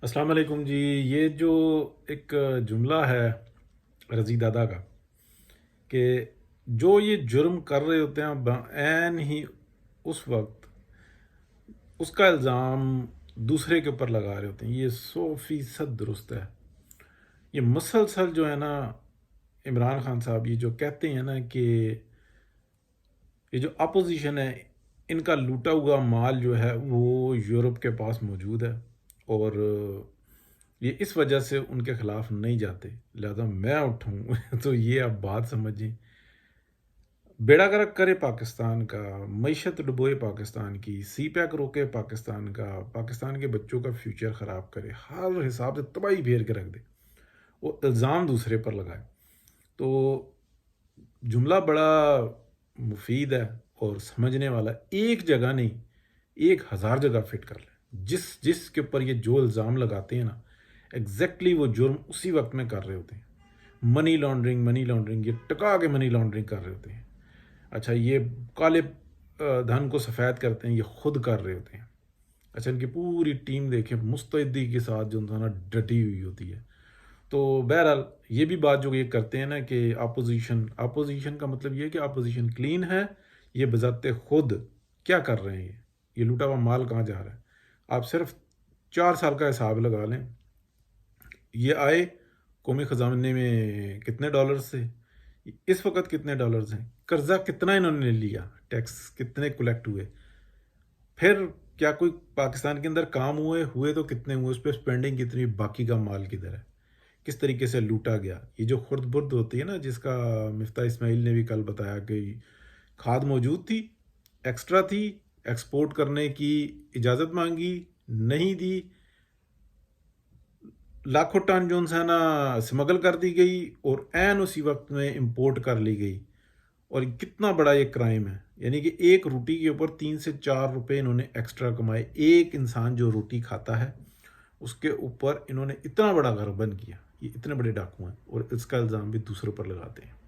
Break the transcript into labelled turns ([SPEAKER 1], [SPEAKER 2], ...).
[SPEAKER 1] السلام علیکم جی۔ یہ جو ایک جملہ ہے رضی دادا کا کہ جو یہ جرم کر رہے ہوتے ہیں بعین ہی اس وقت اس کا الزام دوسرے کے اوپر لگا رہے ہوتے ہیں، یہ 100% درست ہے۔ یہ مسلسل جو ہے نا، عمران خان صاحب یہ جو کہتے ہیں نا کہ یہ جو اپوزیشن ہے ان کا لوٹا ہوا مال جو ہے وہ یورپ کے پاس موجود ہے، اور یہ اس وجہ سے ان کے خلاف نہیں جاتے، لہذا میں اٹھوں تو یہ آپ بات سمجھیں، بیڑا غرق کرے پاکستان کا، معیشت ڈبوئے پاکستان کی، سی پیک روکے پاکستان کا، پاکستان کے بچوں کا فیوچر خراب کرے، ہر حساب سے تباہی پھیر کے رکھ دے، وہ الزام دوسرے پر لگائے۔ تو جملہ بڑا مفید ہے اور سمجھنے والا، ایک جگہ نہیں 1000 جگہ فٹ کر لیں، جس کے اوپر یہ جو الزام لگاتے ہیں نا، ایگزیکٹلی وہ جرم اسی وقت میں کر رہے ہوتے ہیں۔ منی لانڈرنگ، یہ ٹکا کے منی لانڈرنگ کر رہے ہوتے ہیں۔ اچھا، یہ کالے دھن کو سفید کرتے ہیں، یہ خود کر رہے ہوتے ہیں۔ اچھا، ان کی پوری ٹیم دیکھیں مستعدی کے ساتھ جو نا ڈٹی ہوئی ہوتی ہے۔ تو بہرحال یہ بھی بات جو یہ کرتے ہیں نا کہ اپوزیشن کا مطلب یہ ہے کہ اپوزیشن کلین ہے، یہ بذات خود کیا کر رہے ہیں، یہ لوٹا ہوا مال کہاں جا رہا ہے۔ آپ صرف 4 سال کا حساب لگا لیں، یہ آئے قومی خزانے میں کتنے ڈالرز تھے، اس وقت کتنے ڈالرز ہیں، قرضہ کتنا انہوں نے لیا، ٹیکس کتنے کلیکٹ ہوئے، پھر کیا کوئی پاکستان کے اندر کام ہوئے تو کتنے ہوئے، اس پہ اسپینڈنگ کتنی، باقی کا مال کدھر ہے، کس طریقے سے لوٹا گیا۔ یہ جو خرد برد ہوتی ہے نا، جس کا مفتاح اسماعیل نے بھی کل بتایا کہ کھاد موجود تھی، ایکسٹرا تھی، ایکسپورٹ کرنے کی اجازت مانگی، نہیں دی، لاکھوں ٹن جو ہے نا اسمگل کر دی گئی، اور عین اسی وقت میں امپورٹ کر لی گئی۔ اور کتنا بڑا یہ کرائم ہے، یعنی کہ ایک روٹی کے اوپر 3 سے 4 روپے انہوں نے ایکسٹرا کمائے۔ ایک انسان جو روٹی کھاتا ہے اس کے اوپر انہوں نے اتنا بڑا گھر بند کیا، یہ اتنے بڑے ڈاکو ہیں، اور اس کا الزام بھی دوسروں پر لگاتے ہیں۔